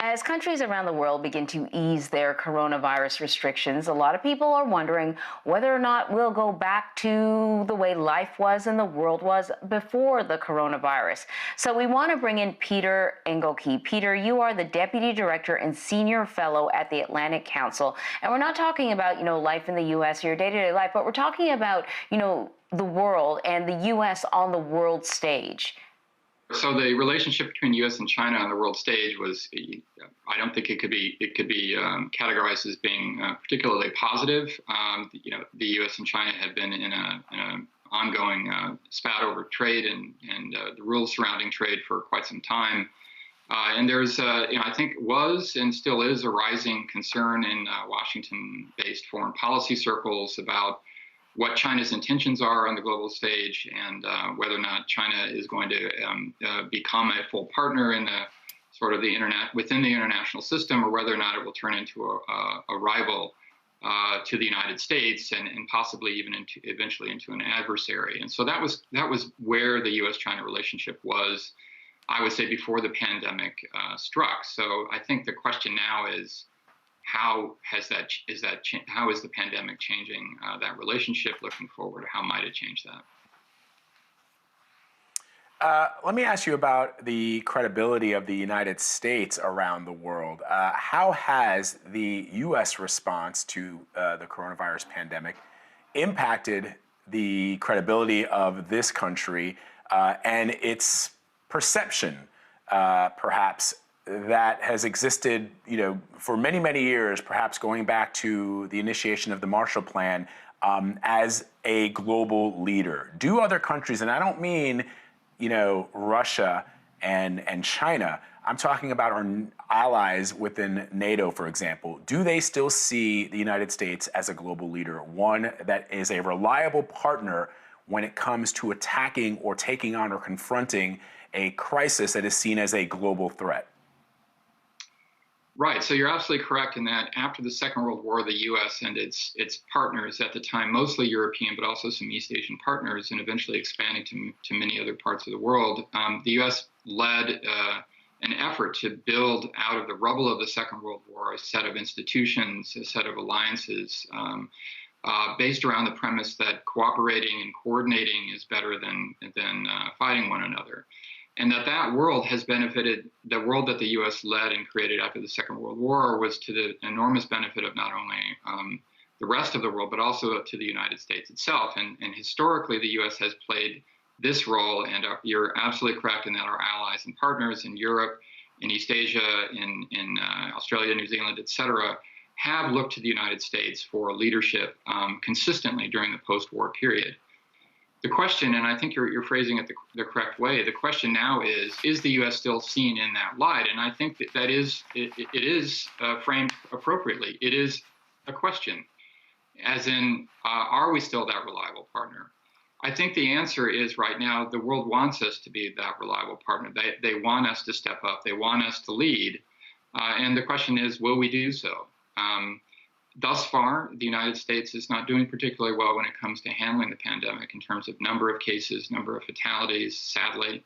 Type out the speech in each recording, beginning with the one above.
As countries around the world begin to ease their coronavirus restrictions, a lot of people are wondering whether or not we'll go back to the way life was and the world was before the coronavirus. So we want to bring in Peter Engelke. Peter, you are the Deputy Director and Senior Fellow at the Atlantic Council. And we're not talking about, life in the U.S. or your day-to-day life, but we're talking about, the world and the U.S. on the world stage. So the relationship between U.S. and China on the world stage was, I don't think it could be categorized as being particularly positive. The U.S. and China have been in an ongoing spat over trade and the rules surrounding trade for quite some time. And there's, I think was and still is a rising concern in Washington-based foreign policy circles about what China's intentions are on the global stage, and whether or not China is going to become a full partner in the sort of within the international system, or whether or not it will turn into a rival to the United States and possibly even eventually into an adversary. And so that was where the U.S.-China relationship was, I would say, before the pandemic struck. So I think the question now is, how is the pandemic changing that relationship looking forward? How might it change that? Let me ask you about the credibility of the United States around the world. How has the U.S. response to the coronavirus pandemic impacted the credibility of this country and its perception, perhaps, that has existed, for many, many years, perhaps going back to the initiation of the Marshall Plan, as a global leader? Do other countries, and I don't mean, Russia and China, I'm talking about our allies within NATO, for example, do they still see the United States as a global leader, one that is a reliable partner when it comes to attacking or taking on or confronting a crisis that is seen as a global threat? Right. So you're absolutely correct in that after the Second World War, the U.S. and its partners at the time, mostly European, but also some East Asian partners, and eventually expanding to many other parts of the world, the U.S. led an effort to build out of the rubble of the Second World War a set of institutions, a set of alliances based around the premise that cooperating and coordinating is better than fighting one another. And that world has benefited, the world that the U.S. led and created after the Second World War was to the enormous benefit of not only the rest of the world, but also to the United States itself. And historically, the U.S. has played this role, and you're absolutely correct in that our allies and partners in Europe, in East Asia, in Australia, New Zealand, et cetera, have looked to the United States for leadership consistently during the post-war period. The question, and I think you're phrasing it the correct way, the question now is the U.S. still seen in that light? And I think that it is framed appropriately. It is a question, as in, are we still that reliable partner? I think the answer is right now, the world wants us to be that reliable partner. They want us to step up. They want us to lead. And the question is, will we do so? Thus far, the United States is not doing particularly well when it comes to handling the pandemic in terms of number of cases, number of fatalities, sadly.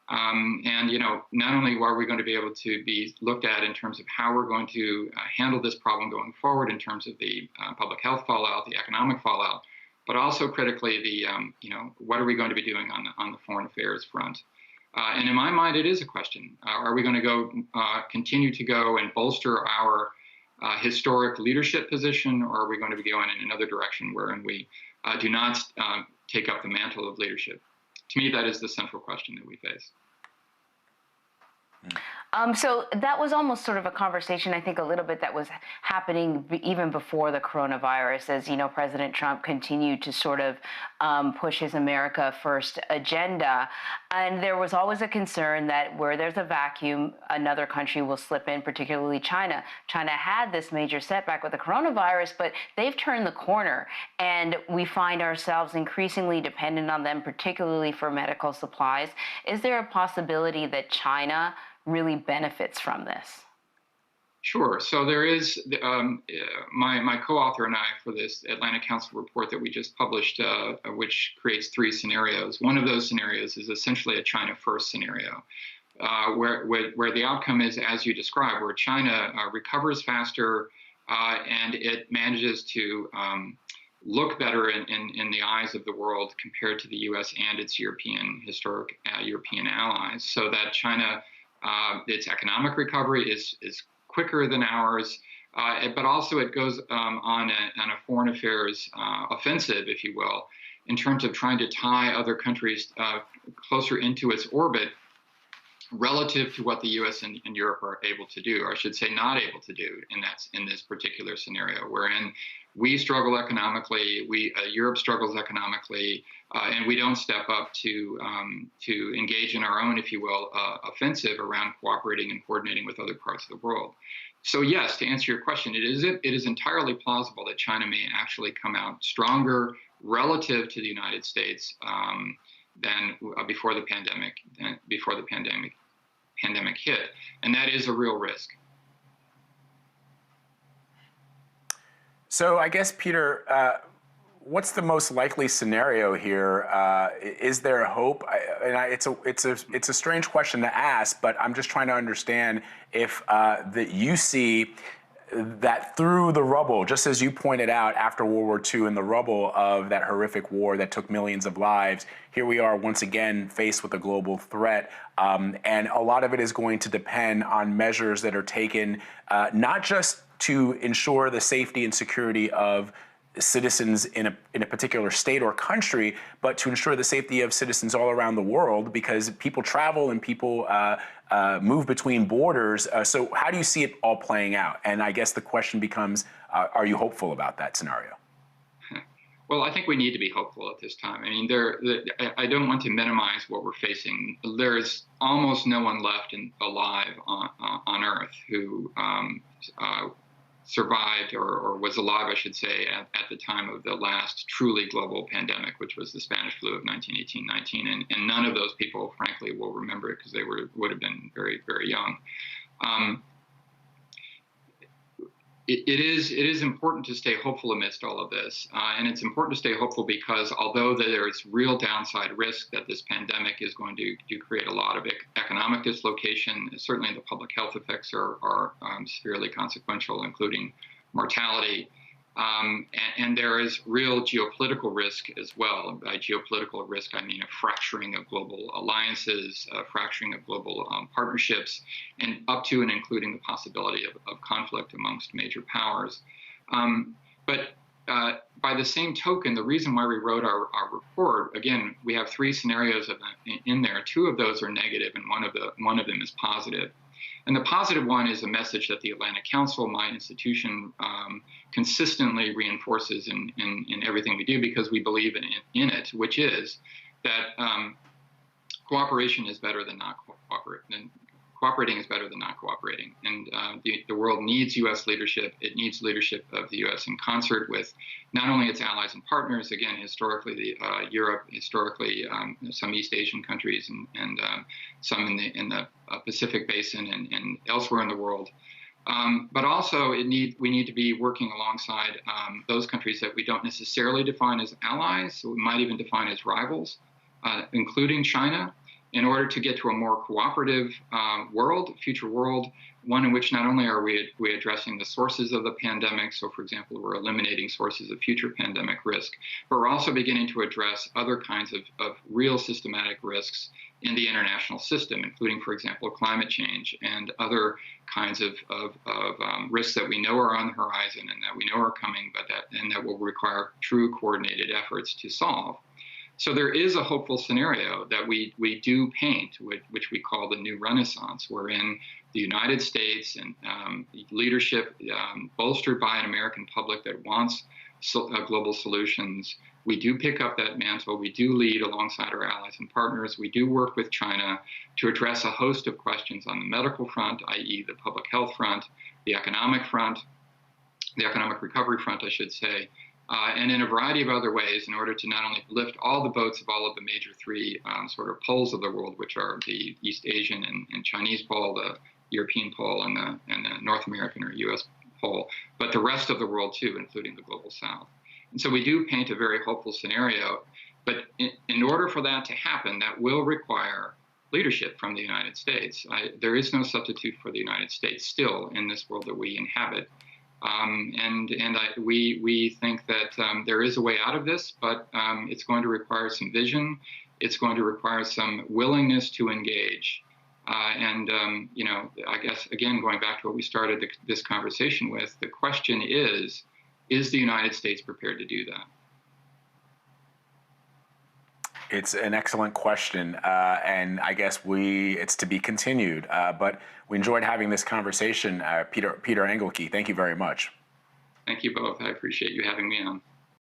And, not only are we going to be able to be looked at in terms of how we're going to handle this problem going forward in terms of the public health fallout, the economic fallout, but also critically what are we going to be doing on the foreign affairs front? And in my mind, it is a question. Are we going to continue to go and bolster our historic leadership position, or are we going to be going in another direction wherein we do not take up the mantle of leadership? To me, that is the central question that we face. So that was almost sort of a conversation, I think, a little bit that was happening even before the coronavirus, as, President Trump continued to sort of push his America First agenda. And there was always a concern that where there's a vacuum, another country will slip in, particularly China. China had this major setback with the coronavirus, but they've turned the corner, and we find ourselves increasingly dependent on them, particularly for medical supplies. Is there a possibility that China really benefits from this? Sure. So there is my co-author and I for this Atlantic Council report that we just published, which creates three scenarios. One of those scenarios is essentially a China first scenario. where the outcome is as you describe, where China recovers faster and it manages to look better in the eyes of the world compared to the U.S. and its historic European allies, so that China, its economic recovery is quicker than ours, but also it goes on a foreign affairs offensive, if you will, in terms of trying to tie other countries closer into its orbit relative to what the U.S. and Europe are able to do, or I should say not able to do in this particular scenario, wherein we struggle economically, Europe struggles economically, and we don't step up to engage in our own, if you will, offensive around cooperating and coordinating with other parts of the world. So yes, to answer your question, it is entirely plausible that China may actually come out stronger relative to the United States than before the pandemic hit, and that is a real risk. So I guess, Peter, what's the most likely scenario here? Is there hope? It's a strange question to ask, but I'm just trying to understand if that you see that through the rubble, just as you pointed out after World War II, in the rubble of that horrific war that took millions of lives, here we are once again faced with a global threat. And a lot of it is going to depend on measures that are taken, not just to ensure the safety and security of citizens in a particular state or country, but to ensure the safety of citizens all around the world, because people travel and people move between borders. So how do you see it all playing out? And I guess the question becomes, are you hopeful about that scenario? Well, I think we need to be hopeful at this time. I mean, I don't want to minimize what we're facing. There's almost no one left alive on Earth who survived or was alive, I should say, at the time of the last truly global pandemic, which was the Spanish flu of 1918-19. And none of those people, frankly, will remember it because they would have been very, very young. It is important to stay hopeful amidst all of this. And it's important to stay hopeful because although there's real downside risk that this pandemic is going to create a lot of economic dislocation, certainly the public health effects are severely consequential, including mortality. And there is real geopolitical risk as well. By geopolitical risk, I mean a fracturing of global alliances, a fracturing of global partnerships, and up to and including the possibility of conflict amongst major powers. But by the same token, the reason why we wrote our report, again, we have three scenarios in there. Two of those are negative, and one of them is positive. And the positive one is a message that the Atlantic Council, my institution, consistently reinforces in everything we do because we believe in it, which is that cooperation is better than not cooperating. Cooperating is better than not cooperating. And the world needs U.S. leadership. It needs leadership of the U.S. in concert with not only its allies and partners, again, historically Europe, historically some East Asian countries, and some in the Pacific Basin and elsewhere in the world. But also we need to be working alongside those countries that we don't necessarily define as allies, so we might even define as rivals, including China, in order to get to a more cooperative future world, one in which not only are we addressing the sources of the pandemic, so for example, we're eliminating sources of future pandemic risk, but we're also beginning to address other kinds of real systematic risks in the international system, including, for example, climate change and other kinds of risks that we know are on the horizon and that we know are coming, but that will require true coordinated efforts to solve. So there is a hopeful scenario that we do paint, which we call the new Renaissance, wherein the United States and leadership, bolstered by an American public that wants global solutions, we do pick up that mantle. We do lead alongside our allies and partners. We do work with China to address a host of questions on the medical front, i.e. the public health front, the economic recovery front, I should say, and in a variety of other ways in order to not only lift all the boats of all of the major three sort of poles of the world, which are the East Asian and Chinese pole, the European pole, and the North American or U.S. pole, but the rest of the world too, including the global South. And so we do paint a very hopeful scenario, but in order for that to happen, that will require leadership from the United States. There is no substitute for the United States still in this world that we inhabit. We think that there is a way out of this, but it's going to require some vision. It's going to require some willingness to engage. I guess, again, going back to what we started this conversation with, the question is the United States prepared to do that? It's an excellent question, and I guess it's to be continued. But we enjoyed having this conversation. Peter Engelke, thank you very much. Thank you both. I appreciate you having me on.